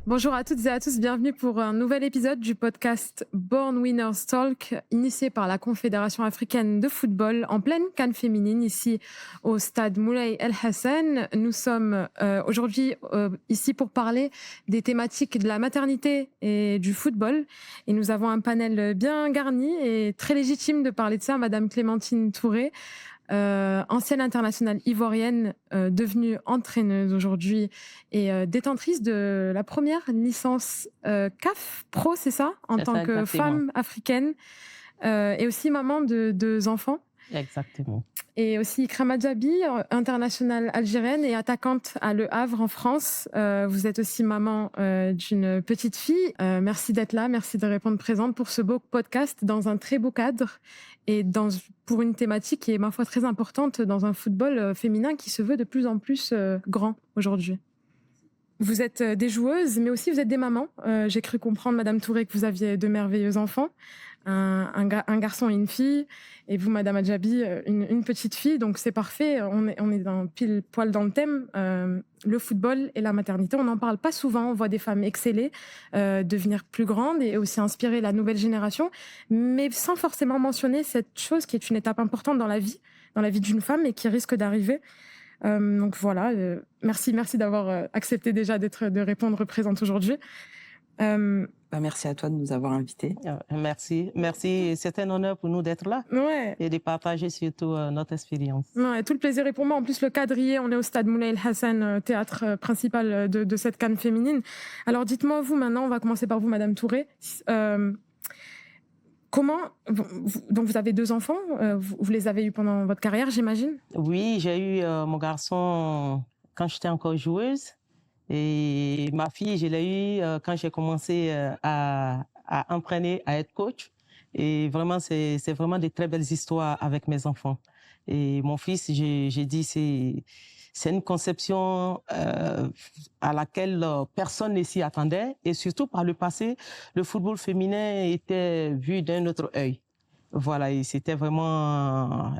Bonjour à toutes et à tous, bienvenue pour un nouvel épisode du podcast Born Winners Talk, initié par la Confédération africaine de football en pleine CAN féminine, ici au stade Moulay El Hassan. Nous sommes aujourd'hui ici pour parler des thématiques de la maternité et du football. Et nous avons un panel bien garni et très légitime de parler de ça, Madame Clémentine Touré, ancienne internationale ivoirienne, devenue entraîneuse aujourd'hui et détentrice de la première licence CAF Pro, c'est ça, en C'est tant ça, que exactement. femme africaine, et aussi maman de deux enfants. Exactement. Et aussi Ikram Adjabi, internationale algérienne et attaquante à Le Havre en France. Vous êtes aussi maman d'une petite fille. Merci d'être là, merci de répondre présente pour ce beau podcast dans un très beau cadre et pour une thématique qui est, ma foi, très importante dans un football féminin qui se veut de plus en plus grand aujourd'hui. Vous êtes des joueuses, mais aussi vous êtes des mamans. J'ai cru comprendre, Madame Touré, que vous aviez deux merveilleux enfants, un garçon et une fille, et vous, Madame Adjabi, une petite fille. Donc c'est parfait, on est dans, pile poil dans le thème, le football et la maternité. On n'en parle pas souvent, on voit des femmes exceller, devenir plus grandes et aussi inspirer la nouvelle génération, mais sans forcément mentionner cette chose qui est une étape importante dans la vie d'une femme et qui risque d'arriver. Donc voilà, merci d'avoir accepté déjà de répondre présente aujourd'hui. Merci à toi de nous avoir invités. Merci. C'est un honneur pour nous d'être là Ouais. et de partager surtout notre expérience. Ouais, tout le plaisir est pour moi. En plus, le cadrier, on est au stade Moulay El Hassan, théâtre principal de cette CAN féminine. Alors dites-moi, vous maintenant, on va commencer par vous, Madame Touré. Donc vous avez deux enfants, vous les avez eus pendant votre carrière, j'imagine? Oui, j'ai eu mon garçon quand j'étais encore joueuse et ma fille, je l'ai eu quand j'ai commencé à entraîner, à être coach. Et vraiment, c'est vraiment des très belles histoires avec mes enfants. Et mon fils, j'ai dit, c'est une conception à laquelle personne ne s'y attendait. Et surtout, par le passé, le football féminin était vu d'un autre œil. Voilà, et c'était vraiment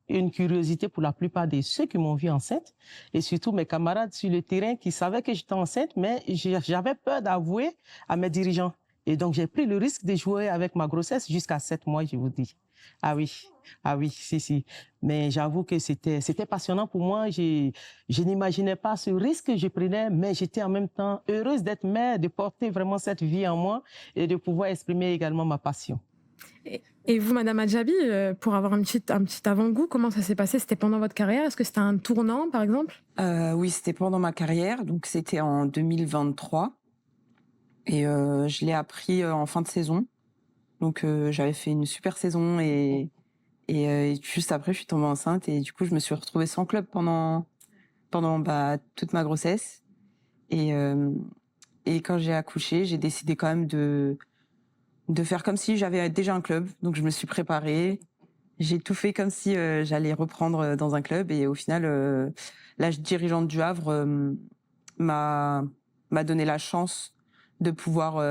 une curiosité pour la plupart de ceux qui m'ont vu enceinte. Et surtout mes camarades sur le terrain qui savaient que j'étais enceinte, mais j'avais peur d'avouer à mes dirigeants. Et donc, j'ai pris le risque de jouer avec ma grossesse jusqu'à 7 mois, je vous dis. Ah oui, si. Mais j'avoue que c'était passionnant pour moi. Je n'imaginais pas ce risque que je prenais, mais j'étais en même temps heureuse d'être mère, de porter vraiment cette vie en moi et de pouvoir exprimer également ma passion. Et vous, Madame Adjabi, pour avoir un petit avant-goût, comment ça s'est passé? C'était pendant votre carrière? Est-ce que c'était un tournant, par exemple? Oui, c'était pendant ma carrière, donc c'était en 2023. Et je l'ai appris en fin de saison. Donc j'avais fait une super saison et juste après, je suis tombée enceinte et du coup, je me suis retrouvée sans club pendant toute ma grossesse. Et quand j'ai accouché, j'ai décidé quand même de faire comme si j'avais déjà un club. Donc je me suis préparée, j'ai tout fait comme si j'allais reprendre dans un club. Et au final, la dirigeante du Havre m'a donné la chance de pouvoir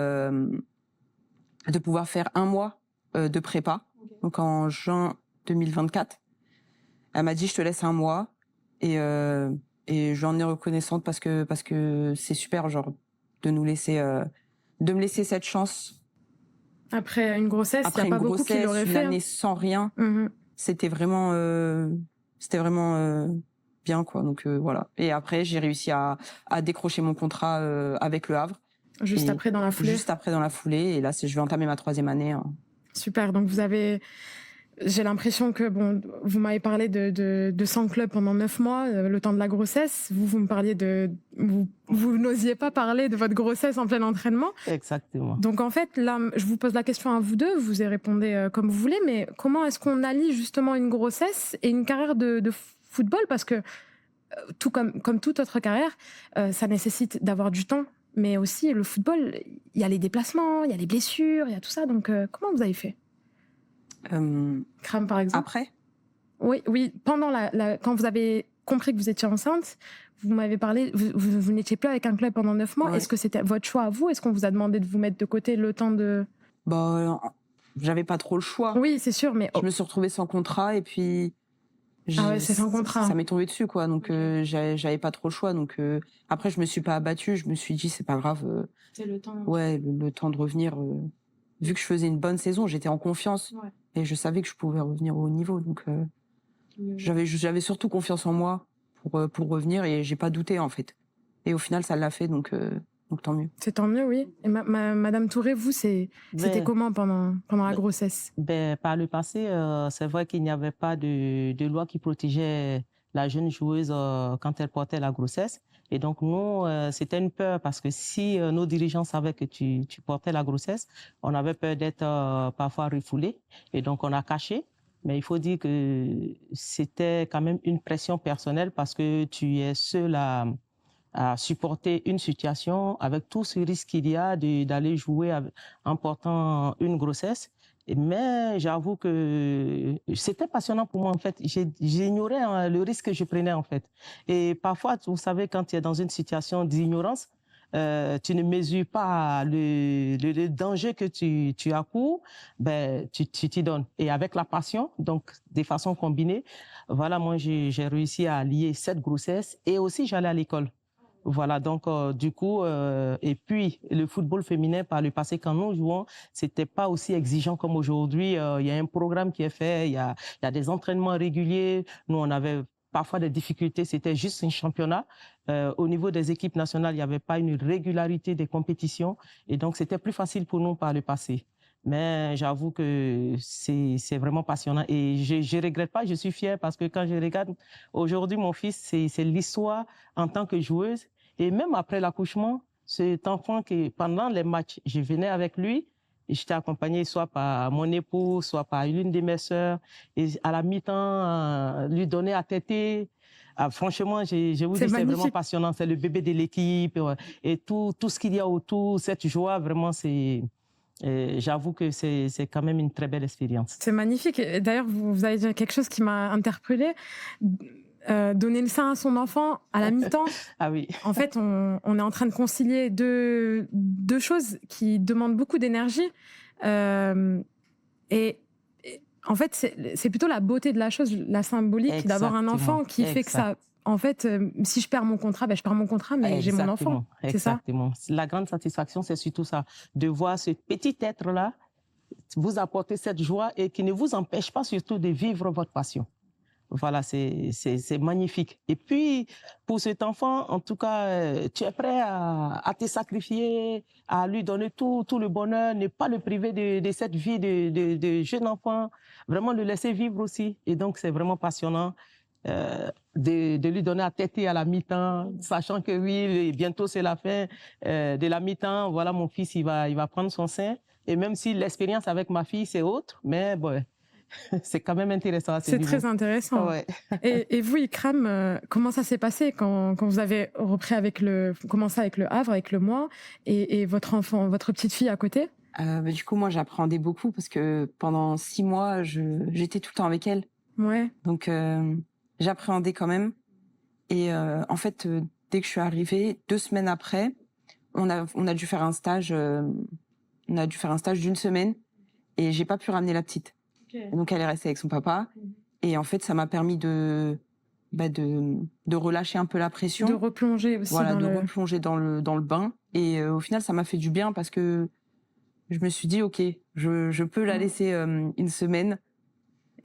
faire un mois de prépa. Donc en juin 2024, elle m'a dit je te laisse un mois et j'en ai reconnaissante parce que c'est super, genre de nous laisser de me laisser cette chance. Après une grossesse, il n'y a pas beaucoup qui l'auraient fait. Une année sans rien, c'était vraiment bien, quoi. Donc voilà. Et après, j'ai réussi à décrocher mon contrat avec le Havre. Juste après dans la foulée. Et là, je vais entamer ma 3e année. Super. Donc j'ai l'impression que vous m'avez parlé de 100 clubs pendant 9 mois, le temps de la grossesse. Vous me parliez vous n'osiez pas parler de votre grossesse en plein entraînement. Exactement. Donc en fait, là, je vous pose la question à vous deux, vous y répondez comme vous voulez, mais comment est-ce qu'on allie justement une grossesse et une carrière de football? Parce que tout comme toute autre carrière, ça nécessite d'avoir du temps, mais aussi le football, il y a les déplacements, il y a les blessures, il y a tout ça. Donc comment vous avez fait? Kram, par exemple. Après? Oui. Pendant quand vous avez compris que vous étiez enceinte, vous m'avez parlé, vous n'étiez plus avec un club pendant 9 mois. Ouais. Est-ce que c'était votre choix à vous? Est-ce qu'on vous a demandé de vous mettre de côté le temps de... J'avais pas trop le choix. Oui, c'est sûr, mais... Je me suis retrouvée sans contrat et puis Ah ouais, c'est sans contrat. Ça m'est tombé dessus, quoi. Donc, j'avais pas trop le choix. Donc, après, je me suis pas abattue. Je me suis dit, c'est pas grave. C'est le temps. Ouais, le temps de revenir. Vu que je faisais une bonne saison, j'étais en confiance. Ouais. Et je savais que je pouvais revenir au haut niveau. Donc, j'avais surtout confiance en moi pour revenir et j'ai pas douté, en fait. Et au final, ça l'a fait. Donc tant mieux. C'est tant mieux, oui. Et Madame Touré, vous, c'était comment pendant la grossesse? Par le passé, c'est vrai qu'il n'y avait pas de loi qui protégeait la jeune joueuse quand elle portait la grossesse. Et donc, nous, c'était une peur parce que si nos dirigeants savaient que tu portais la grossesse, on avait peur d'être parfois refoulé. Et donc, on a caché. Mais il faut dire que c'était quand même une pression personnelle parce que tu es seul à supporter une situation avec tout ce risque qu'il y a d'aller jouer en portant une grossesse. Mais j'avoue que c'était passionnant pour moi, en fait. J'ignorais le risque que je prenais, en fait. Et parfois, vous savez, quand tu es dans une situation d'ignorance, tu ne mesures pas le danger que tu accours, tu t'y donnes. Et avec la passion, donc des façons combinées, voilà, moi, j'ai réussi à lier cette grossesse et aussi j'allais à l'école. Voilà, donc du coup, et puis le football féminin par le passé, quand nous jouons, c'était pas aussi exigeant comme aujourd'hui. Il y a un programme qui est fait, il y a des entraînements réguliers. Nous, on avait parfois des difficultés, c'était juste un championnat. Au niveau des équipes nationales, il n'y avait pas une régularité des compétitions, et donc c'était plus facile pour nous par le passé. Mais j'avoue que c'est vraiment passionnant et je regrette pas, je suis fière parce que quand je regarde aujourd'hui mon fils, c'est l'histoire en tant que joueuse. Et même après l'accouchement, cet enfant que pendant les matchs, je venais avec lui, et j'étais accompagnée soit par mon époux, soit par l'une de mes sœurs, et à la mi-temps, lui donner à téter. Ah, franchement, je vous dis, c'est vraiment passionnant. C'est le bébé de l'équipe et tout ce qu'il y a autour, cette joie, vraiment, j'avoue que c'est quand même une très belle expérience. C'est magnifique. D'ailleurs, vous avez dit quelque chose qui m'a interpellée. Donner le sein à son enfant à la mi-temps. Ah oui. En fait, on est en train de concilier deux choses qui demandent beaucoup d'énergie. Et en fait, c'est plutôt la beauté de la chose, la symbolique d'avoir un enfant qui fait que ça... En fait, si je perds mon contrat, je perds mon contrat, mais j'ai mon enfant. C'est ça. Exactement. La grande satisfaction, c'est surtout ça, de voir ce petit être-là vous apporter cette joie et qui ne vous empêche pas surtout de vivre votre passion. Voilà, c'est magnifique. Et puis, pour cet enfant, en tout cas, tu es prêt à te sacrifier, à lui donner tout le bonheur, ne pas le priver de cette vie de jeune enfant, vraiment le laisser vivre aussi. Et donc, c'est vraiment passionnant de lui donner à téter à la mi-temps, sachant que oui, bientôt c'est la fin de la mi-temps. Voilà, mon fils, il va prendre son sein. Et même si l'expérience avec ma fille, c'est autre, mais bon... C'est quand même intéressant. C'est très intéressant. Ouais. Et vous, Ikram, comment ça s'est passé quand vous avez commencé avec le Havre, avec le Mois, et votre enfant, votre petite fille à côté? Du coup, moi, j'appréhendais beaucoup parce que pendant 6 mois, j'étais tout le temps avec elle. Ouais. Donc, j'appréhendais quand même. Et en fait, dès que je suis arrivée, 2 semaines après, on a dû faire un stage. On a dû faire un stage d'1 semaine et j'ai pas pu ramener la petite. Okay. Donc elle est restée avec son papa et en fait ça m'a permis de relâcher un peu la pression, de replonger aussi replonger dans le bain et au final ça m'a fait du bien parce que je me suis dit ok, je peux la laisser 1 semaine,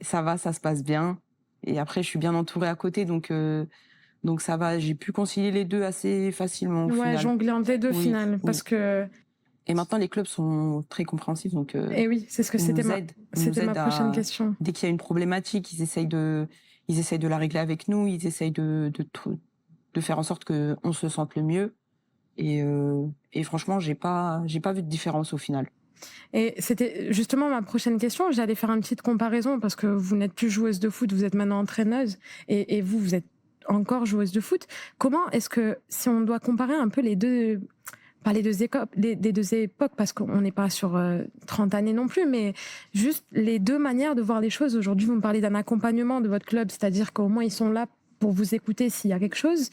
ça se passe bien et après je suis bien entourée à côté donc ça va, j'ai pu concilier les deux assez facilement au final. Jongler entre les deux final parce que... Et maintenant, les clubs sont très compréhensifs, donc. Et oui, c'est ce que c'était ma prochaine question. Dès qu'il y a une problématique, ils essayent de la régler avec nous. Ils essayent de faire en sorte que on se sente le mieux. Et franchement, j'ai pas vu de différence au final. Et c'était justement ma prochaine question. J'allais faire une petite comparaison parce que vous n'êtes plus joueuse de foot, vous êtes maintenant entraîneuse, et vous êtes encore joueuse de foot. Comment est-ce que, si on doit comparer un peu les deux époques, parce qu'on n'est pas sur 30 années non plus, mais juste les deux manières de voir les choses. Aujourd'hui, vous me parlez d'un accompagnement de votre club, c'est-à-dire qu'au moins ils sont là pour vous écouter s'il y a quelque chose.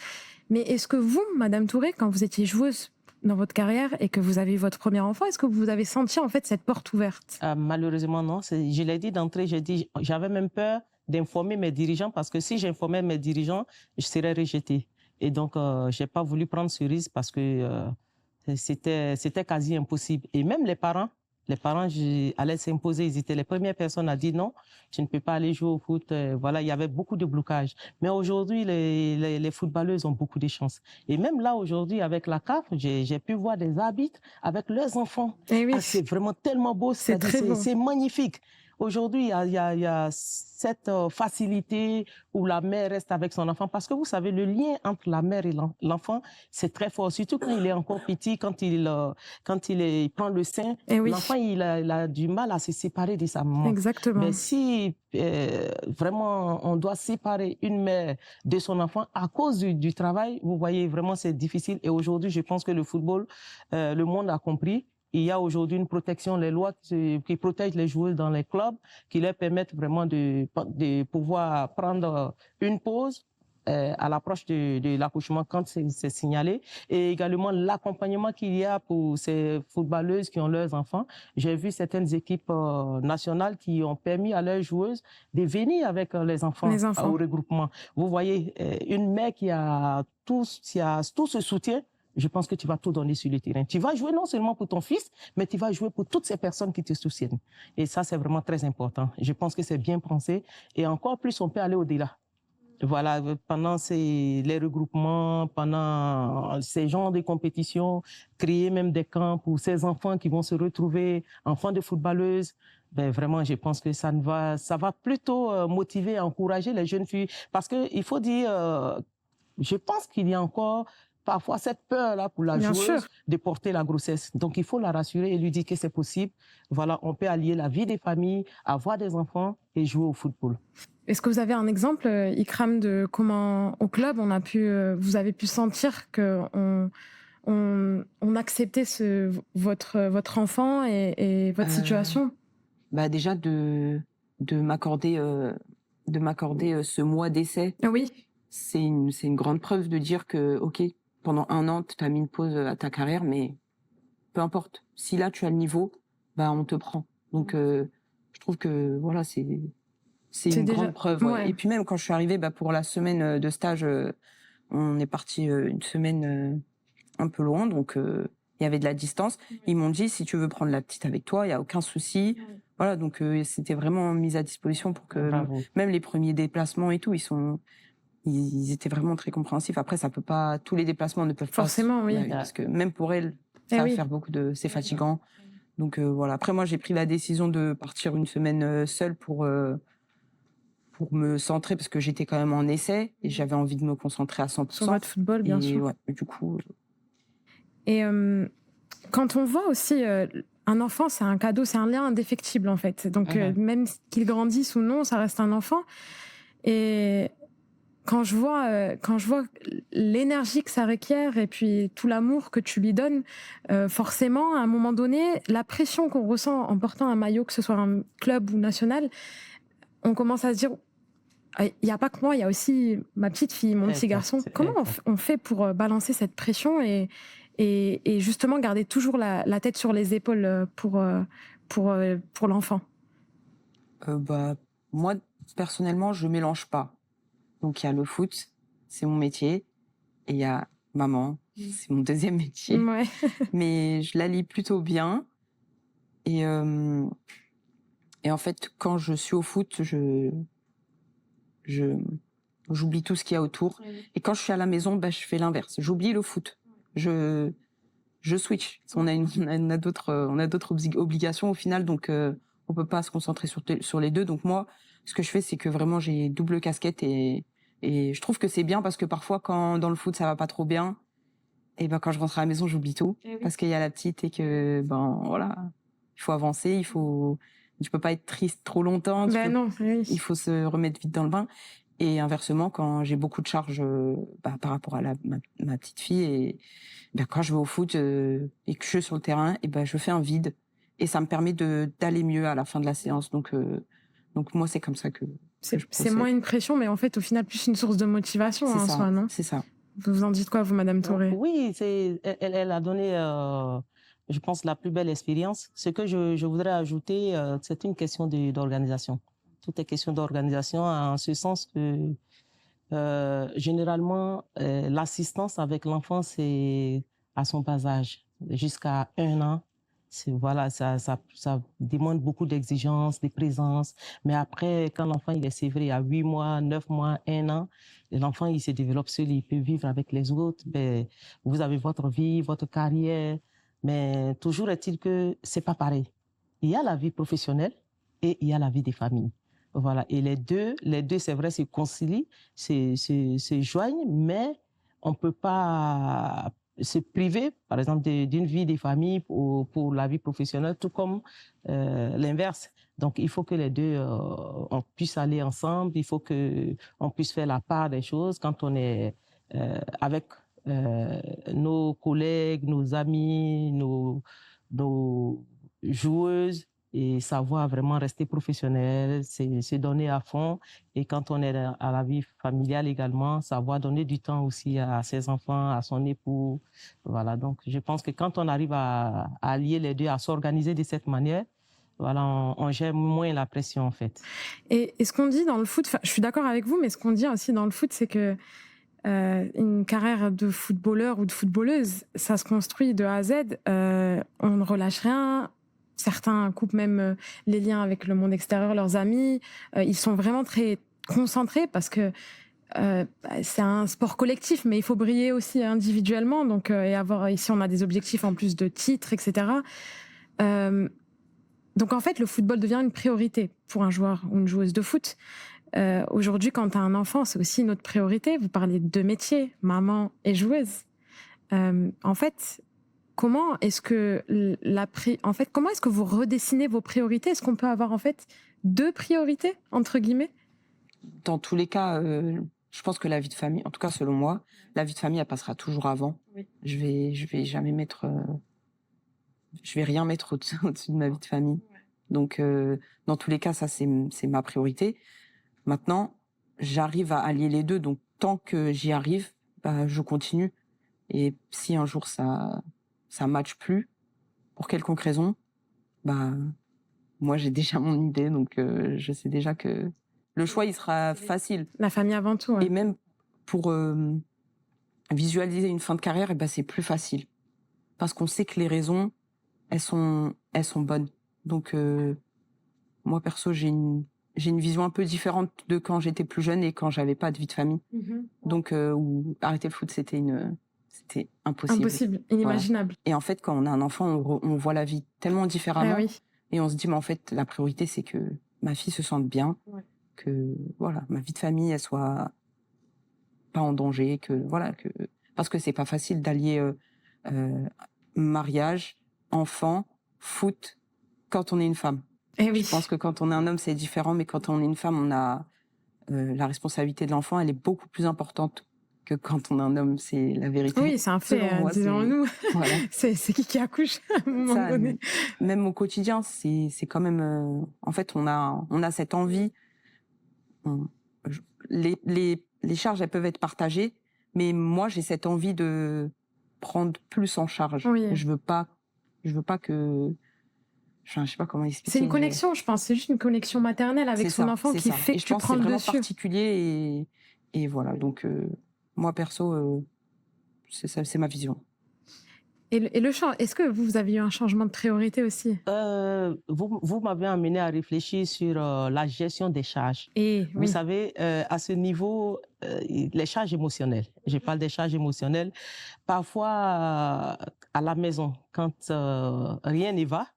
Mais est-ce que vous, Madame Touré, quand vous étiez joueuse dans votre carrière et que vous avez eu votre premier enfant, est-ce que vous avez senti en fait cette porte ouverte? Malheureusement, non. Je l'ai dit d'entrée, j'avais même peur d'informer mes dirigeants parce que si j'informais mes dirigeants, je serais rejetée. Et donc, je n'ai pas voulu prendre ce risque parce que c'était quasi impossible. Et même les parents allaient s'imposer. Ils étaient les premières personnes à dire non, tu ne peux pas aller jouer au foot. Voilà, il y avait beaucoup de blocages. Mais aujourd'hui, les footballeuses ont beaucoup de chance. Et même là, aujourd'hui, avec la CAF, j'ai pu voir des arbitres avec leurs enfants. Eh oui, C'est vraiment tellement beau. c'est très beau. C'est magnifique. Aujourd'hui, il y a cette facilité où la mère reste avec son enfant. Parce que vous savez, le lien entre la mère et l'enfant, c'est très fort. Surtout quand il est encore petit, quand il prend le sein, Eh oui, l'enfant, il a du mal à se séparer de sa maman. exactement. Mais si vraiment on doit séparer une mère de son enfant à cause du travail, vous voyez, vraiment, c'est difficile. Et aujourd'hui, je pense que le football, le monde a compris. Il y a aujourd'hui une protection, les lois qui protègent les joueurs dans les clubs, qui leur permettent vraiment de pouvoir prendre une pause à l'approche de l'accouchement quand c'est signalé, et également l'accompagnement qu'il y a pour ces footballeuses qui ont leurs enfants. J'ai vu certaines équipes nationales qui ont permis à leurs joueuses de venir avec les enfants au regroupement. Vous voyez, une mère qui a tout ce soutien, je pense que tu vas tout donner sur le terrain. Tu vas jouer non seulement pour ton fils, mais tu vas jouer pour toutes ces personnes qui te soutiennent. Et ça, c'est vraiment très important. Je pense que c'est bien pensé. Et encore plus, on peut aller au-delà. Voilà, pendant les regroupements, pendant ces genres de compétitions, créer même des camps pour ces enfants qui vont se retrouver, enfants de footballeuses. Ben vraiment, je pense que ça va plutôt motiver, encourager les jeunes filles. Parce qu'il faut dire, je pense qu'il y a encore parfois cette peur-là pour la joueuse de porter la grossesse. Donc, il faut la rassurer et lui dire que c'est possible. Voilà, on peut allier la vie des familles, avoir des enfants et jouer au football. Est-ce que vous avez un exemple, Ikram, de comment au club vous avez pu sentir que on acceptait votre enfant et votre situation? Déjà de m'accorder ce mois d'essai. Oui. C'est une grande preuve de dire que, ok, pendant 1 an, tu as mis une pause à ta carrière, mais peu importe. Si là, tu as le niveau, on te prend. Donc, je trouve que, voilà, c'est une grande preuve. Ouais. Ouais. Et puis même, quand je suis arrivée, pour la semaine de stage, on est parti une semaine un peu loin, donc il y avait de la distance. Ils m'ont dit, si tu veux prendre la petite avec toi, il n'y a aucun souci. Voilà, donc c'était vraiment mis à disposition pour que même les premiers déplacements et tout, ils étaient vraiment très compréhensifs. Après, tous les déplacements ne peuvent forcément, pas. Oui. Parce que même pour elle, ça va faire c'est fatigant. Donc voilà. Après, moi, j'ai pris la décision de partir une semaine seule pour me centrer, parce que j'étais quand même en essai et j'avais envie de me concentrer à 100%. Sur votre football, bien sûr. Ouais, du coup. Et quand on voit aussi un enfant, c'est un cadeau, c'est un lien indéfectible en fait. Donc même qu'il grandisse ou non, ça reste un enfant. Et quand je vois l'énergie que ça requiert et puis tout l'amour que tu lui donnes, forcément, à un moment donné, la pression qu'on ressent en portant un maillot, que ce soit un club ou national, on commence à se dire, il n'y a pas que moi, il y a aussi ma petite fille, mon petit garçon. Comment on fait pour balancer cette pression et justement garder toujours la tête sur les épaules pour l'enfant? Moi, personnellement, je mélange pas. Donc, il y a le foot, c'est mon métier, et il y a maman, c'est mon deuxième métier. Ouais. Mais je la lie plutôt bien. Et en fait, quand je suis au foot, j'oublie tout ce qu'il y a autour. Et quand je suis à la maison, je fais l'inverse. J'oublie le foot. Je switch. On a d'autres obligations au final, donc on peut pas se concentrer sur les deux. Donc moi, ce que je fais, c'est que vraiment j'ai double casquette, et je trouve que c'est bien, parce que parfois, quand dans le foot ça va pas trop bien, et quand je rentre à la maison, j'oublie tout, parce qu'il y a la petite, et que voilà, il faut avancer, tu peux pas être triste trop longtemps. Il faut se remettre vite dans le bain. Et inversement, quand j'ai beaucoup de charges par rapport à ma petite fille, et quand je vais au foot et que je suis sur le terrain, et je fais un vide, et ça me permet d'aller mieux à la fin de la séance. Donc moi, c'est comme ça que c'est moins une pression, mais en fait, au final, plus une source de motivation en soi, non? C'est ça. Vous en dites quoi, vous, Madame Touré? Oui, elle a donné, je pense, la plus belle expérience. Ce que je voudrais ajouter, c'est une question d'organisation. Tout est question d'organisation en ce sens que généralement, l'assistance avec l'enfant, c'est à son bas âge, jusqu'à 1 an. Voilà, ça demande beaucoup d'exigences, de présence. Mais après, quand l'enfant il est sévré à 8 mois, 9 mois, 1 an, l'enfant il se développe seul, il peut vivre avec les autres. Ben, vous avez votre vie, votre carrière, mais toujours est-il que c'est pas pareil. Il y a la vie professionnelle et il y a la vie des familles. Voilà, et les deux, c'est vrai, se concilient, se joignent, mais on ne peut pas se priver, par exemple, d'une vie des familles pour la vie professionnelle, tout comme l'inverse. Donc, il faut que les deux, on puisse aller ensemble, il faut qu'on puisse faire la part des choses quand on est avec nos collègues, nos amis, nos joueuses, et savoir vraiment rester professionnel, se donner à fond. Et quand on est à la vie familiale également, savoir donner du temps aussi à ses enfants, à son époux. Voilà, donc je pense que quand on arrive à allier les deux, à s'organiser de cette manière, voilà, on gère moins la pression en fait. Et ce qu'on dit dans le foot, je suis d'accord avec vous, mais ce qu'on dit aussi dans le foot, c'est que une carrière de footballeur ou de footballeuse, ça se construit de A à Z. On ne relâche rien. Certains coupent même les liens avec le monde extérieur, leurs amis. Ils sont vraiment très concentrés parce que c'est un sport collectif, mais il faut briller aussi individuellement. Donc, et avoir ici, on a des objectifs en plus de titres, etc. Donc, en fait, le football devient une priorité pour un joueur ou une joueuse de foot. Aujourd'hui, quand tu as un enfant, c'est aussi une autre priorité. Vous parlez de deux métiers, maman et joueuse. En fait, comment est-ce que comment est-ce que vous redessinez vos priorités? Est-ce qu'on peut avoir en fait deux priorités entre guillemets? Dans tous les cas, je pense que la vie de famille, en tout cas selon moi, la vie de famille elle passera toujours avant. Oui. Je vais jamais mettre, je vais rien mettre au-dessus de ma vie de famille. Ouais. Donc dans tous les cas, ça c'est ma priorité. Maintenant, j'arrive à allier les deux, donc tant que j'y arrive, bah, je continue. Et si un jour ça matche plus, pour quelconque raison, bah moi j'ai déjà mon idée, donc je sais déjà que le choix il sera facile. La famille avant tout. Ouais. Et même pour visualiser une fin de carrière, et ben c'est plus facile parce qu'on sait que les raisons elles sont bonnes. Donc moi perso j'ai une vision un peu différente de quand j'étais plus jeune et quand j'avais pas de vie de famille. Mm-hmm. Donc où arrêter le foot c'était impossible. Impossible, inimaginable. Voilà. Et en fait quand on a un enfant on voit la vie tellement différemment. Ah oui. Et on se dit mais en fait la priorité c'est que ma fille se sente bien, ouais. Que voilà ma vie de famille elle soit pas en danger, que voilà que parce que c'est pas facile d'allier mariage, enfant, foot quand on est une femme. Et oui. Je pense que quand on est un homme c'est différent, mais quand on est une femme on a la responsabilité de l'enfant elle est beaucoup plus importante que quand on est un homme, c'est la vérité. Oui, c'est un fait, disons-nous. Voilà. c'est qui accouche à un moment donné. Même au quotidien, c'est quand même... en fait, on a cette envie... les charges, elles peuvent être partagées, mais moi, j'ai cette envie de prendre plus en charge. Oui. Je veux pas que... Enfin, je sais pas comment expliquer. C'est une connexion, je pense. C'est juste une connexion maternelle avec son enfant qui fait que tu prends le dessus. C'est vraiment particulier et voilà. Donc... moi, perso, c'est ma vision. Et le chant, est-ce que vous avez eu un changement de priorité aussi? Vous m'avez amené à réfléchir sur la gestion des charges. Vous savez, à ce niveau, les charges émotionnelles, je parle des charges émotionnelles, parfois à la maison, quand rien ne va,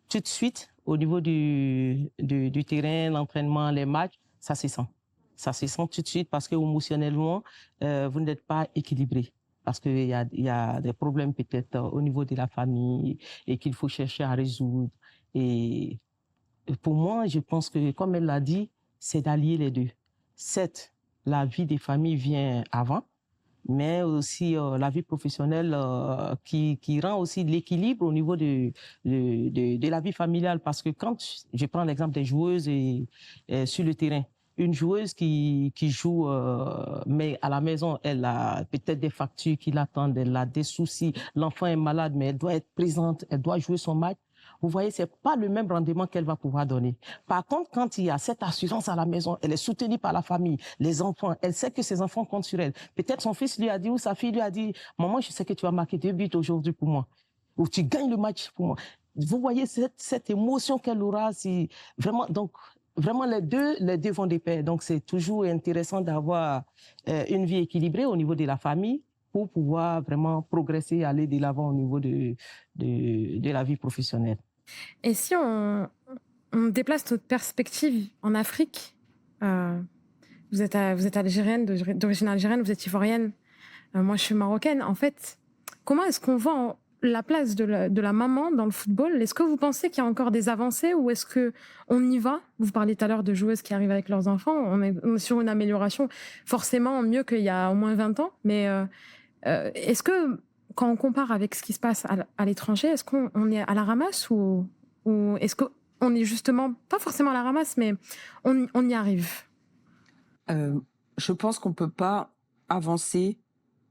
tout de suite, au niveau du terrain, l'entraînement, les matchs, ça se sent. Ça se sent tout de suite parce que émotionnellement, vous n'êtes pas équilibré. Parce qu'il y a des problèmes peut-être au niveau de la famille et qu'il faut chercher à résoudre. Et pour moi, je pense que, comme elle l'a dit, c'est d'allier les deux. Certes, la vie des familles vient avant, mais aussi la vie professionnelle qui rend aussi l'équilibre au niveau de la vie familiale. Parce que quand je prends l'exemple des joueuses sur le terrain, une joueuse qui joue, mais à la maison, elle a peut-être des factures qui l'attendent, elle a des soucis, l'enfant est malade, mais elle doit être présente, elle doit jouer son match. Vous voyez, c'est pas le même rendement qu'elle va pouvoir donner. Par contre, quand il y a cette assurance à la maison, elle est soutenue par la famille, les enfants, elle sait que ses enfants comptent sur elle. Peut-être son fils lui a dit ou sa fille lui a dit, maman, je sais que tu vas marquer 2 buts aujourd'hui pour moi, ou tu gagnes le match pour moi. Vous voyez cette émotion qu'elle aura, si vraiment, donc vraiment les deux vont de pair. Donc c'est toujours intéressant d'avoir une vie équilibrée au niveau de la famille pour pouvoir vraiment progresser, aller de l'avant au niveau de la vie professionnelle. Et si on déplace notre perspective en Afrique, vous êtes algérienne, d'origine algérienne, vous êtes ivoirienne, moi je suis marocaine. En fait, comment est-ce qu'on voit la place de la maman dans le football? Est-ce que vous pensez qu'il y a encore des avancées ou est-ce qu'on y va? Vous parliez tout à l'heure de joueuses qui arrivent avec leurs enfants. On est sur une amélioration, forcément mieux qu'il y a au moins 20 ans. Mais est-ce que, quand on compare avec ce qui se passe à l'étranger, est-ce qu'on est à la ramasse ou est-ce qu'on est justement, pas forcément à la ramasse, mais on y arrive? Je pense qu'on ne peut pas avancer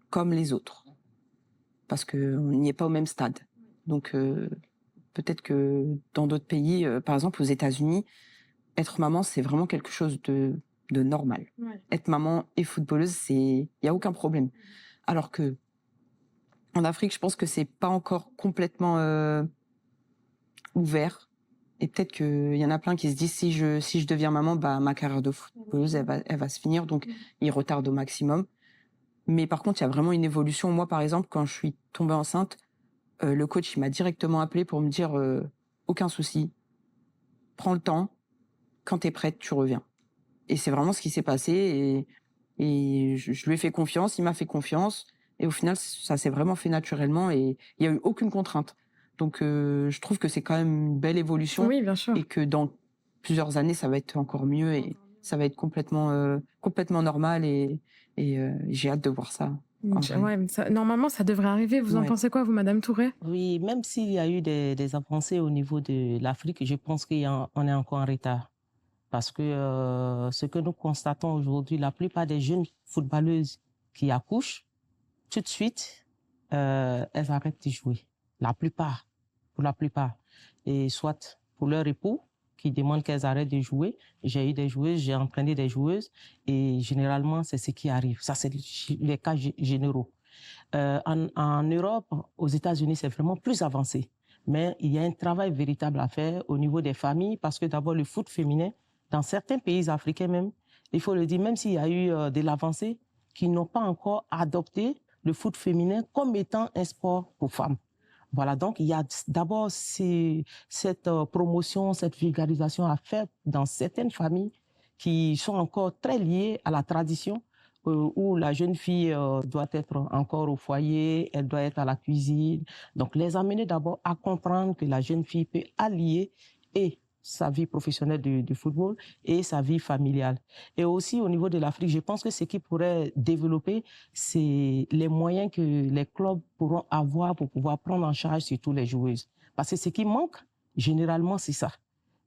comme les autres. Parce qu'on n'y est pas au même stade. Donc, peut-être que dans d'autres pays, par exemple aux États-Unis, être maman, c'est vraiment quelque chose de normal. Ouais. Être maman et footballeuse, il n'y a aucun problème. Alors que en Afrique, je pense que c'est pas encore complètement ouvert. Et peut-être qu'il y en a plein qui se disent si je deviens maman, bah ma carrière de footballeuse, elle va se finir. Donc, ils retardent au maximum. Mais par contre, il y a vraiment une évolution. Moi, par exemple, quand je suis tombée enceinte, le coach il m'a directement appelé pour me dire aucun souci, prends le temps, quand tu es prête, tu reviens. Et c'est vraiment ce qui s'est passé. Et je lui ai fait confiance, il m'a fait confiance. Et au final, ça s'est vraiment fait naturellement et il n'y a eu aucune contrainte. Donc, je trouve que c'est quand même une belle évolution. Oui, bien sûr. Et que dans plusieurs années, ça va être encore mieux et ça va être complètement normal. Et j'ai hâte de voir ça. Ouais, normalement, ça devrait arriver. Vous en pensez quoi, vous, Madame Touré? Oui, même s'il y a eu des avancées au niveau de l'Afrique, je pense qu'on est encore en retard. Parce que ce que nous constatons aujourd'hui, la plupart des jeunes footballeuses qui accouchent, tout de suite, elles arrêtent de jouer. Pour la plupart. Et soit pour leur époux, qui demandent qu'elles arrêtent de jouer. J'ai eu des joueuses, j'ai entraîné des joueuses, et généralement, c'est ce qui arrive. Ça, c'est les cas généraux. En Europe, aux États-Unis, c'est vraiment plus avancé. Mais il y a un travail véritable à faire au niveau des familles, parce que d'abord, le foot féminin, dans certains pays africains même, il faut le dire, même s'il y a eu de l'avancée, qui n'ont pas encore adopté le foot féminin comme étant un sport pour femmes. Voilà, donc il y a d'abord cette promotion, cette vulgarisation à faire dans certaines familles qui sont encore très liées à la tradition, où la jeune fille doit être encore au foyer, elle doit être à la cuisine. Donc les amener d'abord à comprendre que la jeune fille peut allier et sa vie professionnelle du football et sa vie familiale. Et aussi au niveau de l'Afrique, je pense que ce qui pourrait développer, c'est les moyens que les clubs pourront avoir pour pouvoir prendre en charge surtout les joueuses. Parce que ce qui manque, généralement, c'est ça.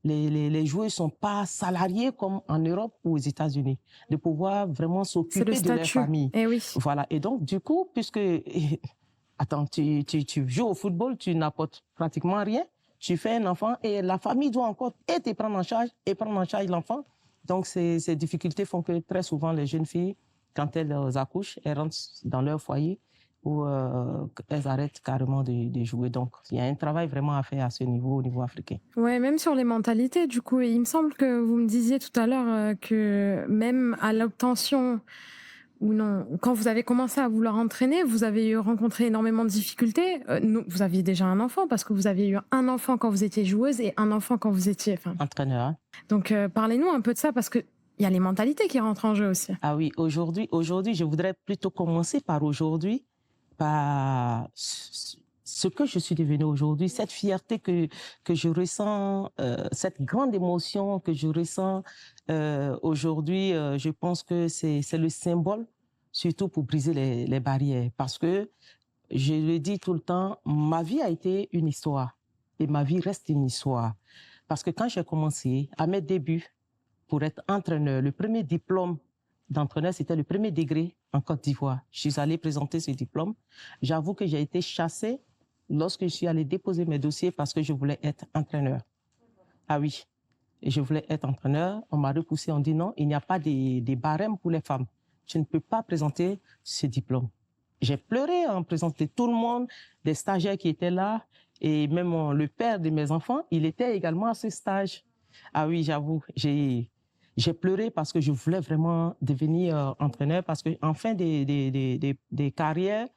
Les joueurs ne sont pas salariés comme en Europe ou aux États-Unis, de pouvoir vraiment s'occuper de leur famille. Eh oui. Voilà. Et donc, du coup, puisque, attends, tu joues au football, tu n'apportes pratiquement rien. Tu fais un enfant et la famille doit encore te prendre en charge et prendre en charge l'enfant. Donc, ces difficultés font que très souvent, les jeunes filles, quand elles accouchent, elles rentrent dans leur foyer ou elles arrêtent carrément de jouer. Donc, il y a un travail vraiment à faire à ce niveau, au niveau africain. Ouais, même sur les mentalités, du coup. Il me semble que vous me disiez tout à l'heure que même à l'obtention... ou non, quand vous avez commencé à vouloir entraîner, vous avez rencontré énormément de difficultés. Vous aviez déjà un enfant, parce que vous avez eu un enfant quand vous étiez joueuse et un enfant quand vous étiez... entraîneur. Hein. Donc, parlez-nous un peu de ça, parce qu'il y a les mentalités qui rentrent en jeu aussi. Ah oui, aujourd'hui, je voudrais plutôt commencer par aujourd'hui, par ce que je suis devenue aujourd'hui, cette fierté que je ressens, cette grande émotion que je ressens aujourd'hui. Je pense que c'est le symbole, surtout pour briser les barrières. Parce que, je le dis tout le temps, ma vie a été une histoire et ma vie reste une histoire. Parce que quand j'ai commencé à mes débuts, pour être entraîneur. Le premier diplôme d'entraîneur, c'était le premier degré en Côte d'Ivoire. Je suis allée présenter ce diplôme. J'avoue que j'ai été chassée lorsque je suis allée déposer mes dossiers parce que je voulais être entraîneur. Ah oui, et je voulais être entraîneur. On m'a repoussé, on dit non, il n'y a pas des barèmes pour les femmes. Tu ne peux pas présenter ce diplôme. J'ai pleuré en présence de tout le monde, des stagiaires qui étaient là, et même le père de mes enfants, il était également à ce stage. Ah oui, j'avoue, j'ai pleuré parce que je voulais vraiment devenir entraîneur, parce qu'en fin des carrières,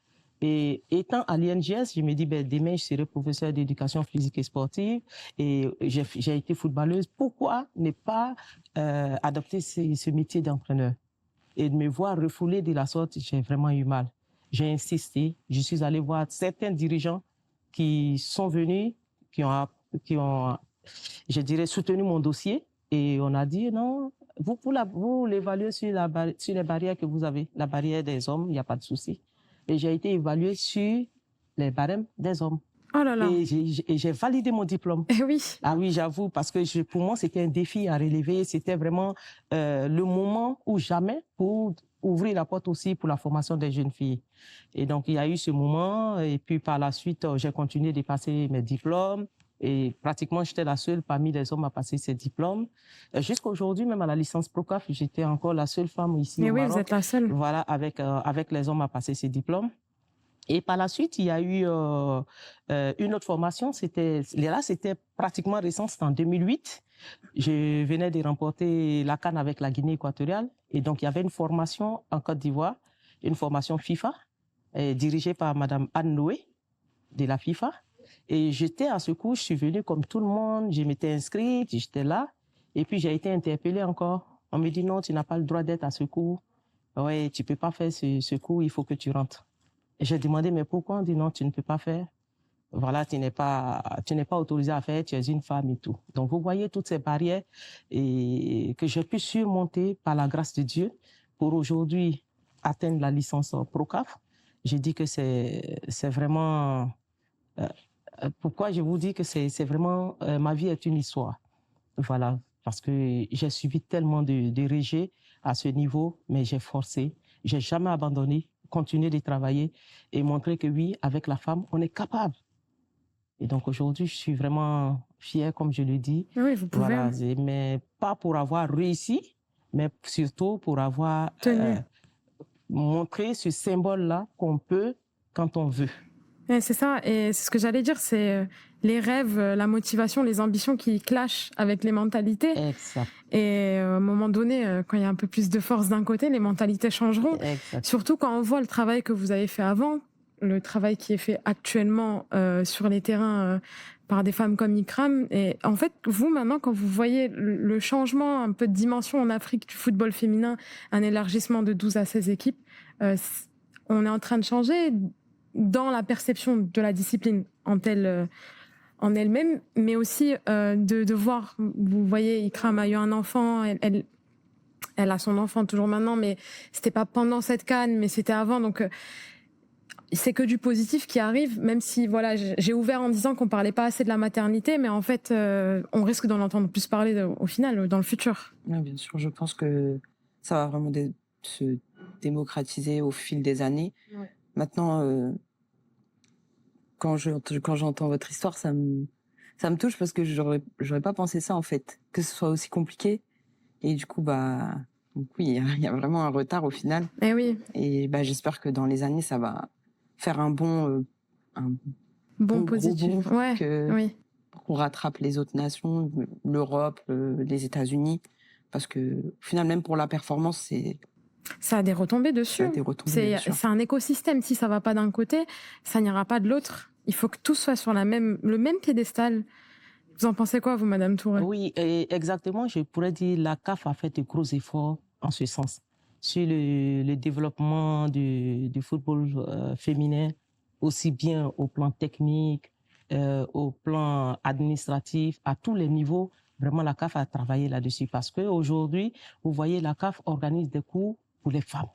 et étant à l'INGS, je me dis, ben, demain, je serai professeur d'éducation physique et sportive, et j'ai été footballeuse. Pourquoi ne pas adopter ce métier d'entraîneur? Et de me voir refoulée de la sorte, j'ai vraiment eu mal. J'ai insisté, je suis allée voir certains dirigeants qui sont venus, qui ont, je dirais, soutenu mon dossier. Et on a dit, non, vous l'évaluez sur les barrières que vous avez. La barrière des hommes, il n'y a pas de souci. Et j'ai été évaluée sur les barèmes des hommes. Oh là là. Et j'ai validé mon diplôme. Eh oui. Ah oui, j'avoue, parce que pour moi, c'était un défi à relever. C'était vraiment le moment ou jamais pour ouvrir la porte aussi pour la formation des jeunes filles. Et donc, il y a eu ce moment. Et puis, par la suite, j'ai continué de passer mes diplômes. Et pratiquement, j'étais la seule parmi les hommes à passer ces diplômes. Jusqu'à aujourd'hui, même à la licence ProCAF, j'étais encore la seule femme ici Mais au oui, Maroc. vous êtes la seule. Voilà, avec les hommes à passer ces diplômes. Et par la suite, il y a eu une autre formation. C'était pratiquement récent, c'était en 2008. Je venais de remporter la CAN avec la Guinée équatoriale. Et donc, il y avait une formation en Côte d'Ivoire, une formation FIFA, dirigée par Madame Anne Noé de la FIFA. Et j'étais à ce cours, je suis venue comme tout le monde, je m'étais inscrite, j'étais là. Et puis, j'ai été interpellée encore. On me dit non, tu n'as pas le droit d'être à ce cours. Ouais, tu peux pas faire ce cours, il faut que tu rentres. J'ai demandé, mais pourquoi? On dit non, tu ne peux pas faire. Voilà, tu n'es pas autorisée à faire, tu es une femme et tout. Donc, vous voyez toutes ces barrières et que j'ai pu surmonter par la grâce de Dieu pour aujourd'hui atteindre la licence ProCAF. Je dis que c'est vraiment... pourquoi je vous dis que c'est vraiment... ma vie est une histoire. Voilà, parce que j'ai subi tellement de rejets à ce niveau, mais j'ai forcé. J'ai jamais abandonné, continué de travailler et montrer que oui, avec la femme, on est capable. Et donc aujourd'hui, je suis vraiment fière, comme je le dis. Oui, vous pouvez. Voilà, mais pas pour avoir réussi, mais surtout pour avoir montré ce symbole-là qu'on peut quand on veut. Et c'est ça, et c'est ce que j'allais dire, c'est les rêves, la motivation, les ambitions qui clashent avec les mentalités. Exact. Et à un moment donné, quand il y a un peu plus de force d'un côté, les mentalités changeront. Exact. Surtout quand on voit le travail que vous avez fait avant, le travail qui est fait actuellement sur les terrains par des femmes comme Ikram. Et en fait, vous, maintenant, quand vous voyez le changement un peu de dimension en Afrique du football féminin, un élargissement de 12 à 16 équipes, on est en train de changer dans la perception de la discipline en elle-même, mais aussi de voir, vous voyez, Ikram a eu un enfant, elle a son enfant toujours maintenant, mais c'était pas pendant cette CAN, mais c'était avant, donc c'est que du positif qui arrive, même si voilà, j'ai ouvert en disant qu'on parlait pas assez de la maternité, mais en fait, on risque d'en entendre plus parler au final, dans le futur. Oui, bien sûr, je pense que ça va vraiment se démocratiser au fil des années. Ouais. Maintenant, quand j'entends votre histoire, ça me touche parce que j'aurais pas pensé ça en fait, que ce soit aussi compliqué. Et du coup, donc oui, il y a vraiment un retard au final. Et oui. Et j'espère que dans les années, ça va faire un bon positif. Ouais, qu'on rattrape les autres nations, l'Europe, les États-Unis, parce que au final, même pour la performance, ça a des retombées dessus. C'est un écosystème. Si ça va pas d'un côté, ça n'ira pas de l'autre. Il faut que tout soit sur le même piédestal. Vous en pensez quoi, vous, Madame Touré? Oui, exactement. Je pourrais dire la CAF a fait de gros efforts en ce sens sur le développement du football féminin, aussi bien au plan technique, au plan administratif, à tous les niveaux. Vraiment, la CAF a travaillé là-dessus parce qu'aujourd'hui, vous voyez, la CAF organise des cours pour les femmes,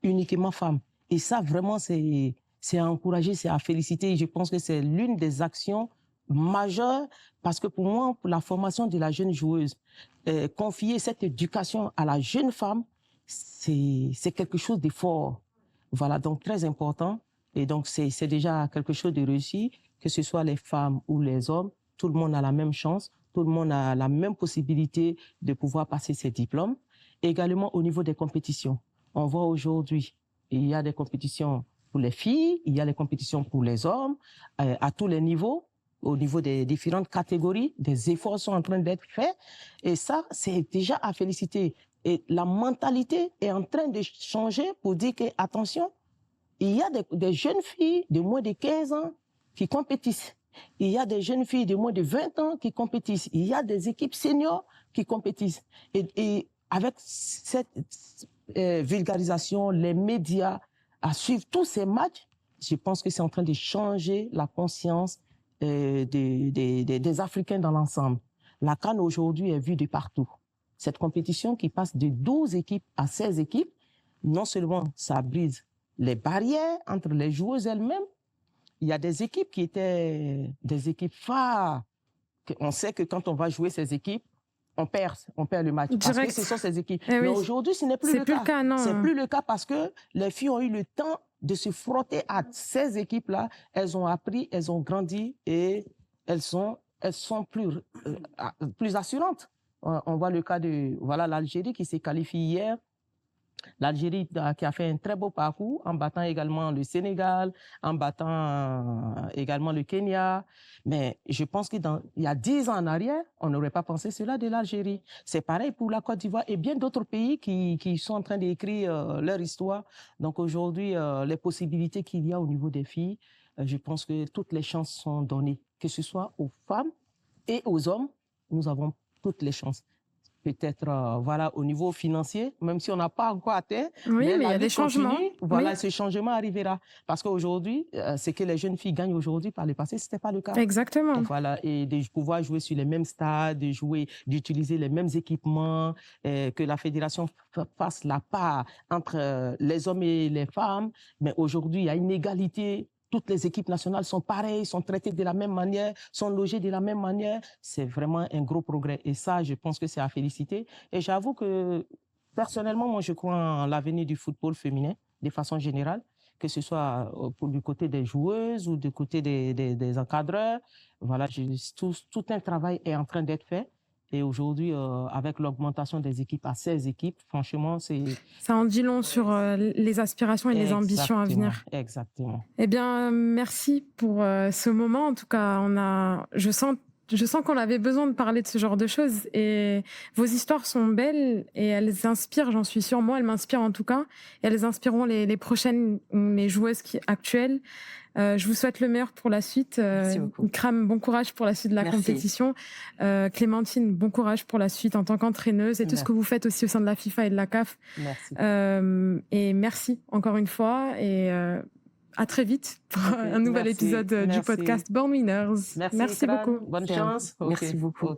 uniquement femmes. Et ça, vraiment, c'est à encourager, c'est à féliciter. Je pense que c'est l'une des actions majeur parce que pour moi, pour la formation de la jeune joueuse, confier cette éducation à la jeune femme, c'est quelque chose de fort. Voilà, donc très important. Et donc, c'est déjà quelque chose de réussi, que ce soit les femmes ou les hommes. Tout le monde a la même chance, tout le monde a la même possibilité de pouvoir passer ses diplômes. Également, au niveau des compétitions, on voit aujourd'hui, il y a des compétitions pour les filles, il y a des compétitions pour les hommes, à tous les niveaux, au niveau des différentes catégories. Des efforts sont en train d'être faits. Et ça, c'est déjà à féliciter. Et la mentalité est en train de changer pour dire que, attention, il y a des jeunes filles de moins de 15 ans qui compétissent. Il y a des jeunes filles de moins de 20 ans qui compétissent. Il y a des équipes seniors qui compétissent. Et avec cette vulgarisation, les médias, à suivre tous ces matchs, je pense que c'est en train de changer la conscience des Africains dans l'ensemble. La CAN aujourd'hui est vue de partout. Cette compétition qui passe de 12 équipes à 16 équipes, non seulement ça brise les barrières entre les joueuses elles-mêmes, il y a des équipes qui étaient des équipes phares. On sait que quand on va jouer ces équipes, on perd le match. Parce que ce sont ces équipes. Mais aujourd'hui, ce n'est plus le cas. C'est plus le cas parce que les filles ont eu le temps de se frotter à ces équipes-là. Elles ont appris, elles ont grandi et elles sont plus assurantes. On voit le cas de l'Algérie qui s'est qualifiée hier. L'Algérie qui a fait un très beau parcours en battant également le Sénégal, en battant également le Kenya. Mais je pense qu'il y a 10 ans en arrière, on n'aurait pas pensé cela de l'Algérie. C'est pareil pour la Côte d'Ivoire et bien d'autres pays qui sont en train d'écrire leur histoire. Donc aujourd'hui, les possibilités qu'il y a au niveau des filles, je pense que toutes les chances sont données, que ce soit aux femmes et aux hommes, nous avons toutes les chances. Peut-être au niveau financier, même si on n'a pas encore atteint, mais il y a des changements. Ce changement arrivera. Parce qu'aujourd'hui, ce que les jeunes filles gagnent aujourd'hui, par le passé, ce n'était pas le cas. Exactement. Donc, et de pouvoir jouer sur les mêmes stades, d'utiliser les mêmes équipements, que la fédération fasse la part entre les hommes et les femmes. Mais aujourd'hui, il y a une égalité. Toutes les équipes nationales sont pareilles, sont traitées de la même manière, sont logées de la même manière. C'est vraiment un gros progrès. Et ça, je pense que c'est à féliciter. Et j'avoue que, personnellement, moi, je crois en l'avenir du football féminin, de façon générale, que ce soit du côté des joueuses ou du côté des encadreurs. Voilà, tout un travail est en train d'être fait. Et aujourd'hui, avec l'augmentation des équipes à 16 équipes, franchement, c'est... Ça en dit long sur les aspirations et les ambitions à venir. Exactement. Eh bien, merci pour ce moment. En tout cas, je sens qu'on avait besoin de parler de ce genre de choses. Et vos histoires sont belles et elles inspirent, j'en suis sûre. Moi, elles m'inspirent en tout cas. Et elles inspireront les prochaines, les joueuses actuelles. Je vous souhaite le meilleur pour la suite. Merci beaucoup. Ikram, bon courage pour la suite de la compétition. Clémentine, bon courage pour la suite en tant qu'entraîneuse et tout ce que vous faites aussi au sein de la FIFA et de la CAF. Merci. Et merci encore une fois et à très vite pour un nouvel épisode du podcast Born Winners. Merci beaucoup. Bonne chance. Merci beaucoup.